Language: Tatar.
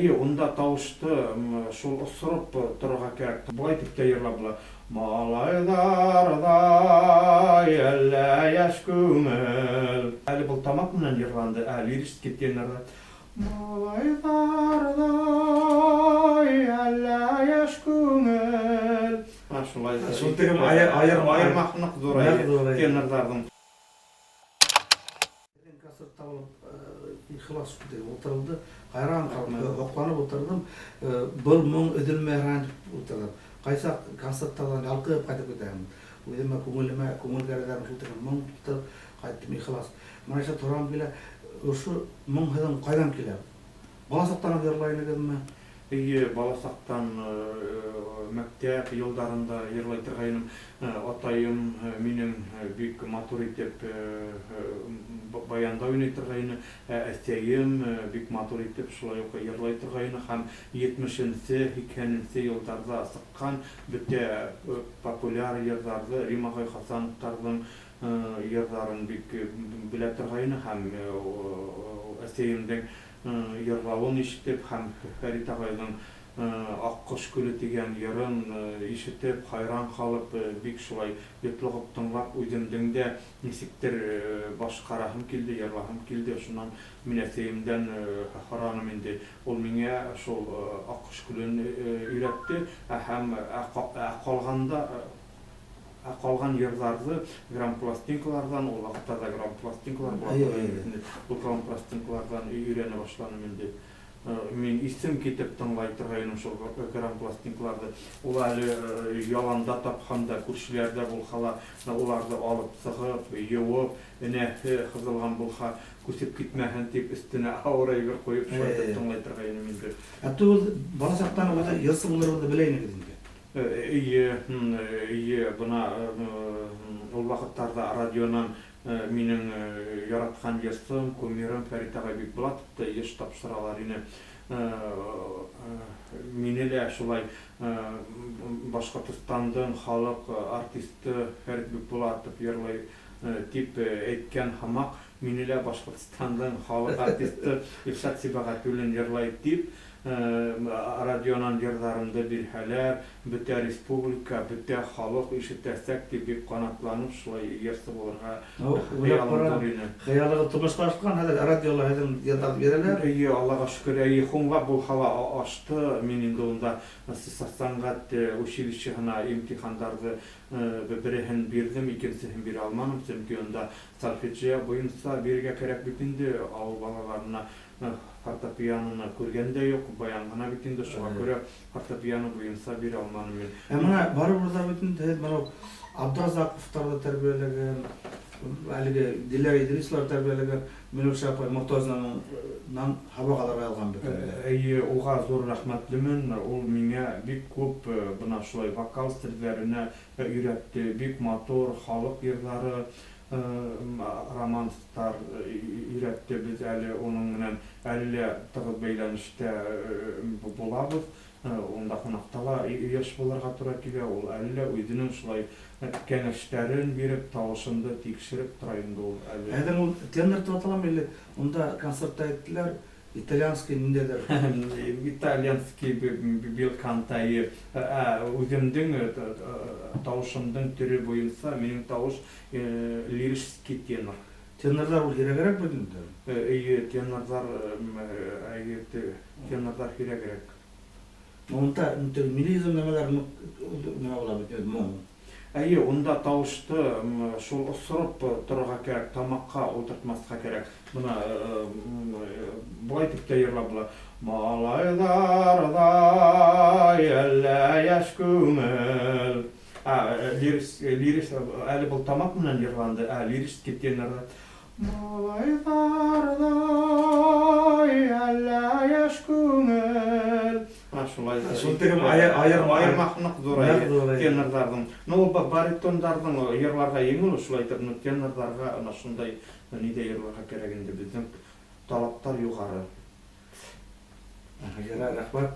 Унда тауышты шул осырып торырга кирәк. Булай дип тә йырлап була. Малайдардай әллә яшь күңел. Әле был тамак менән йырланды, лирический тенорда. Малайдардай әллә яшь күңел. Шулай. Шул тегем айырмакнык зур тенордардың. Концертта булып, ихлас дип утырылды. Кайран калмай, окланып утырдым. Бул моң өдүлмәгән дип утырдым. Кайса концерттан алкып кайтып кетем. Үземә күңелгәрдән шул тегем моң тутып кайттым ихлас. Менә шул торам килә, ошо моң хәдәм кайдан килә? Баласактан йырлайын дидемме? Баласақтан мәктәп йылдарында йырлай торгайным. Атайым минең бик матур итеп баянда уйный торгайны, әтием бик матур итеп шулай ук йырлай торгайны һәм 70-нче, 80-нче елларда сыккан бөтә популяр йырларны Рима Хасановтарның йырларын бик белә торгайны һәм әтиемнең йырлавын ишетеп һәм Фәрит агайның Аккош күле дигән йырын ишетеп, хайран калып, бик шулай йотлыгып тыңлап, үземнең дә ничектер башкараһым килде, йырлаһым килде. Шуннан мин әтиемдән хараным инде. Ул миңа шул Аккош күлен өйрәтте һәм калган йырларны грампластинкалардан, ул вакытта да грампластинкалар бар. Бу грампластинкалардан өйрәнә башладым инде. Мин исем китеп тыңлай торгайным шул грампластинкаларны. Ул әле яланда тапканда, күршеләрдә булһа, уларны алып сыгып, юып, энәһе кызылган булһа, күсеп китмәһен дип өстенә авыр әйбер куеп шулай тыңлай торгайным инде. Ул баласактан ул йырсы булырын да беләйин инде. Бuna ул вакыттарда радионан минең яраткан йырсым, кумирым Фәрит агай бик Булатовты еш тапшыралар ине. Мине дә шулай Башкортостандың халык артисты Фәрит Булатов йырлый дип әйткән һамак, мине дә Башкортостандың халык артисты Илшат Сибагатуллин йырлай дип радионан йырларымды бирһәләр, бөтә республика, бөтә халык ишетәсәк дип бик канатланып шулай йырсы булырга хыялыгы тормышка ашкан, хәзер радиолардан йырлап бирәләр. Аллага шөкер, хунга бу хала ашты. Мин инде унда сәнгать училищеһына имтихандарды береһен бирдем, икенчесен бирә алмадым. Чөнки унда сольфеджио буенча бирергә кирәк бит инде. Авыл балаларына фортепианоны күргәндә юк, баян гына бит инде, шуңа күрә фортепиано буенча бирә алмадым мин. Менә барыбер да бит инде, менә Абдразаковтарда тәрбияләгән, әлеге Диләр Идрислар тәрбияләгән, Миләүшә апай Мортазаның хабагалары алган бит. Уга зур рәхмәтлемен. Ул миңа бик күп бына шулай вокал стильләренә өйрәтте, бик матур халык йырлары, романстар өйрәтте. Без әле уның менән әле тыгыз бәйләнештә булабыз. Унда кунактала яшь булырга туры килә. Ул әле үзенең шулай кәңәшләрен биреп, тавышымды тикшереп тора инде ул әле. Әйдән ул тенор дип аталам әле. Унда концертта әйттеләр, итальянский ниндәдер. Итальянский бил кантай. Үземнең тавышымның төре буенча минең тавыш лирический тенор. Тенорлар ул кирәгрәк бит инде. Тенорлар кирәгрәк. Монда милизм нәмәләр нәмә була бит моң. Унда тавышты шул осырып торырга кирәк, тамакка утыртмаска кирәк. Буна булай дип тә йырлап була. Малайдардай әллә яшь күңел. Лирис әле был тамак менән йырланды, лирический тенорда. Малайдардай әллә яшь күңел. Шул тегем айырмакнык зур тенордардың. Баритондардың йырларга еңел шулай итеп, тенордарға ана шундай нидә йырларга кирәк инде, безнең талаптар югары. Рәхмәт.